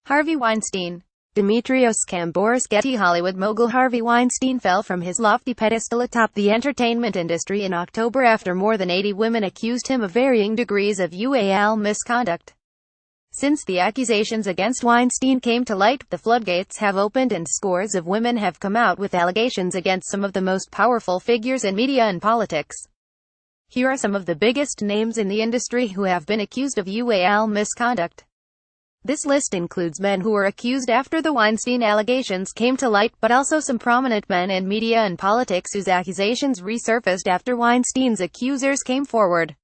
Harvey Weinstein. Dimitrios KambourisGetty Hollywood mogul Harvey Weinstein fell from his lofty pedestal atop the entertainment industry in October after more than 80 women accused him of varying degrees of ual misconduct. Since the accusations against Weinstein came to light, the floodgates have opened and scores of women have come out with allegations against some of the most powerful figures in media and politics. Here are some of the biggest names in the industry who have been accused of ual misconduct. This list includes men who were accused after the Weinstein allegations came to light, but also some prominent men in media and politics whose accusations resurfaced after Weinstein's accusers came forward.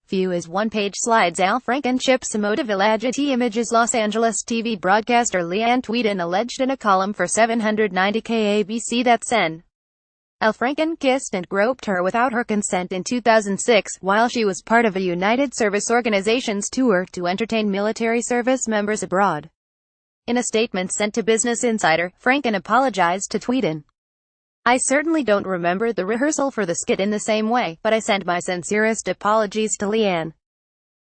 View as one-page slides. Al Franken ships emotive allegedly images. Los Angeles TV broadcaster Leanne Tweeden alleged in a column for 790K ABC that Sen. Al Franken kissed and groped her without her consent in 2006, while she was part of a United Service Organizations tour to entertain military service members abroad. In a statement sent to Business Insider, Franken apologized to Tweeden. "I certainly don't remember the rehearsal for the skit in the same way, but I send my sincerest apologies to Leanne.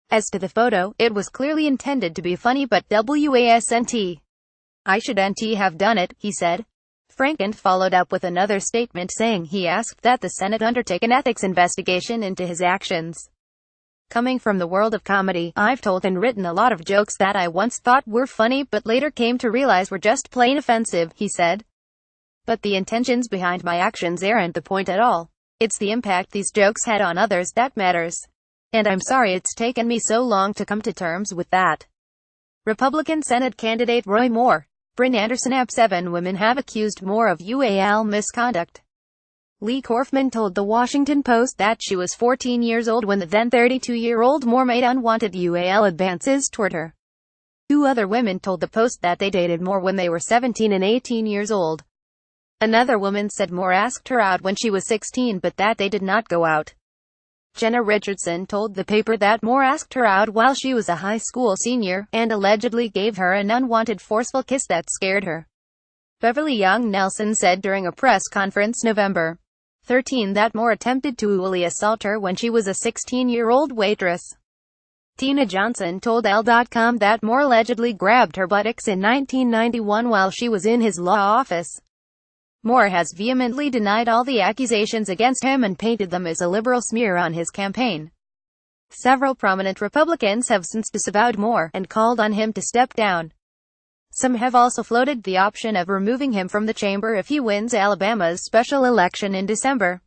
As to the photo, it was clearly intended to be funny, but wasn't. I shouldn't have done it," he said. Franken followed up with another statement saying he asked that the Senate undertake an ethics investigation into his actions. "Coming from the world of comedy, I've told and written a lot of jokes that I once thought were funny but later came to realize were just plain offensive," he said. "But the intentions behind my actions aren't the point at all. It's the impact these jokes had on others that matters. And I'm sorry it's taken me so long to come to terms with that." Republican Senate candidate Roy Moore. Bryn Anderson. 7 women have accused Moore of ual misconduct. Lee Korfman told The Washington Post that she was 14 years old when the then 32-year-old Moore made unwanted ual advances toward her. 2 other women told the Post that they dated Moore when they were 17 and 18 years old. Another woman said Moore asked her out when she was 16 but that they did not go out. Jenna Richardson told the paper that Moore asked her out while she was a high school senior, and allegedly gave her an unwanted forceful kiss that scared her. Beverly Young Nelson said during a press conference November 13 that Moore attempted to ually assault her when she was a 16-year-old waitress. Tina Johnson told Elle.com that Moore allegedly grabbed her buttocks in 1991 while she was in his law office. Moore has vehemently denied all the accusations against him and painted them as a liberal smear on his campaign. Several prominent Republicans have since disavowed Moore and called on him to step down. Some have also floated the option of removing him from the chamber if he wins Alabama's special election in December.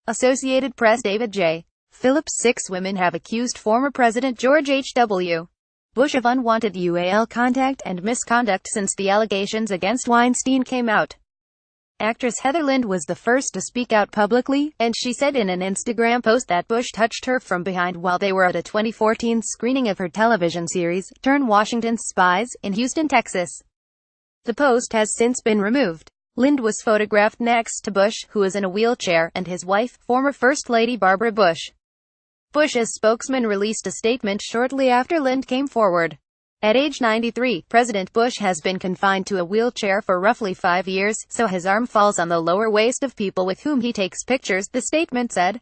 Associated Press. David J. Phillips. 6 women have accused former President George H.W. Bush of unwanted ual contact and misconduct since the allegations against Weinstein came out. Actress Heather Lind was the first to speak out publicly, and she said in an Instagram post that Bush touched her from behind while they were at a 2014 screening of her television series, Turn Washington's Spies, in Houston, Texas. The post has since been removed. Lind was photographed next to Bush, who is in a wheelchair, and his wife, former First Lady Barbara Bush. Bush's spokesman released a statement shortly after Lind came forward. At age 93, President Bush has been confined to a wheelchair for roughly 5 years, so his arm falls on the lower waist of people with whom he takes pictures, the statement said.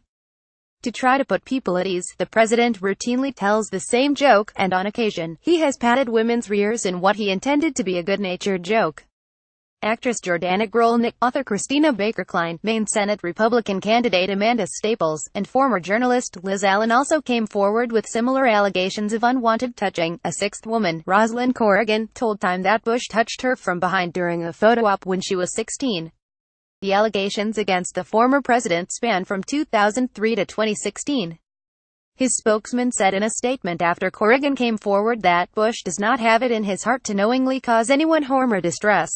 To try to put people at ease, the president routinely tells the same joke, and on occasion, he has patted women's rears in what he intended to be a good-natured joke. Actress Jordana Grolnick, author Christina Baker Klein, Maine Senate Republican candidate Amanda Staples, and former journalist Liz Allen also came forward with similar allegations of unwanted touching. A 6th woman, Rosalind Corrigan, told Time that Bush touched her from behind during a photo op when she was 16. The allegations against the former president span from 2003 to 2016. His spokesman said in a statement after Corrigan came forward that Bush does not have it in his heart to knowingly cause anyone harm or distress.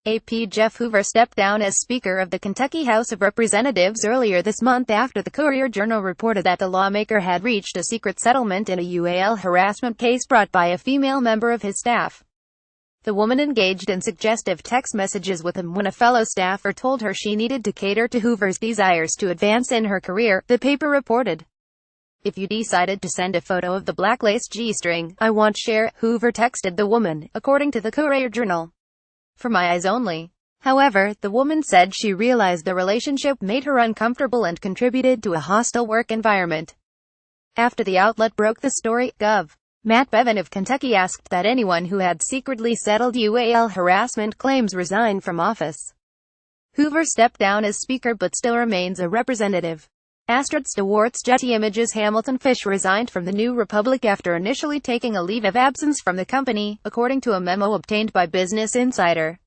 AP. Jeff Hoover stepped down as Speaker of the Kentucky House of Representatives earlier this month after the Courier-Journal reported that the lawmaker had reached a secret settlement in a ual harassment case brought by a female member of his staff. The woman engaged in suggestive text messages with him when a fellow staffer told her she needed to cater to Hoover's desires to advance in her career, the paper reported. "If you decided to send a photo of the black lace G-string, I want share," Hoover texted the woman, according to the Courier-Journal. "For my eyes only." However, the woman said she realized the relationship made her uncomfortable and contributed to a hostile work environment. After the outlet broke the story, Gov. Matt Bevin of Kentucky asked that anyone who had secretly settled UAL harassment claims resign from office. Hoover stepped down as Speaker but still remains a representative. Astrid Stewart's Getty Images Hamilton Fish resigned from the New Republic after initially taking a leave of absence from the company, according to a memo obtained by Business Insider.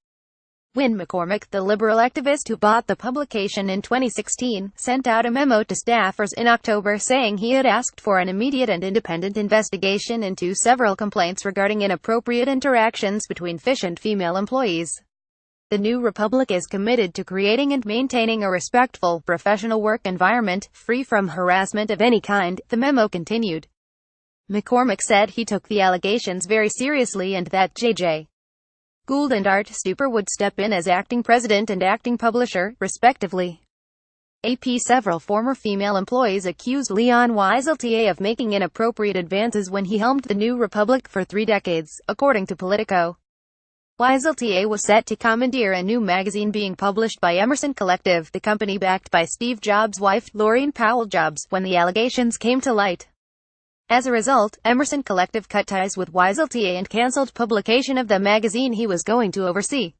Wynne McCormick, the liberal activist who bought the publication in 2016, sent out a memo to staffers in October saying he had asked for an immediate and independent investigation into several complaints regarding inappropriate interactions between Fish and female employees. The New Republic is committed to creating and maintaining a respectful, professional work environment, free from harassment of any kind, the memo continued. McCormick said he took the allegations very seriously and that J.J. Gould and Art Stuper would step in as acting president and acting publisher, respectively. Several former female employees accused Leon Wieseltier of making inappropriate advances when he helmed the New Republic for 3 decades, according to Politico. Wieseltier was set to commandeer a new magazine being published by Emerson Collective, the company backed by Steve Jobs' wife, Laurene Powell Jobs, when the allegations came to light. As a result, Emerson Collective cut ties with Wieseltier and cancelled publication of the magazine he was going to oversee.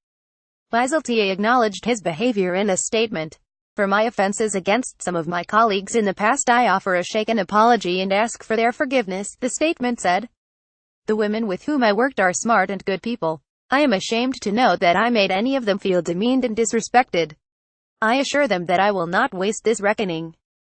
Wieseltier acknowledged his behavior in a statement. "For my offenses against some of my colleagues in the past, I offer a shaken apology and ask for their forgiveness," the statement said. "The women with whom I worked are smart and good people. I am ashamed to know that I made any of them feel demeaned and disrespected. I assure them that I will not waste this reckoning."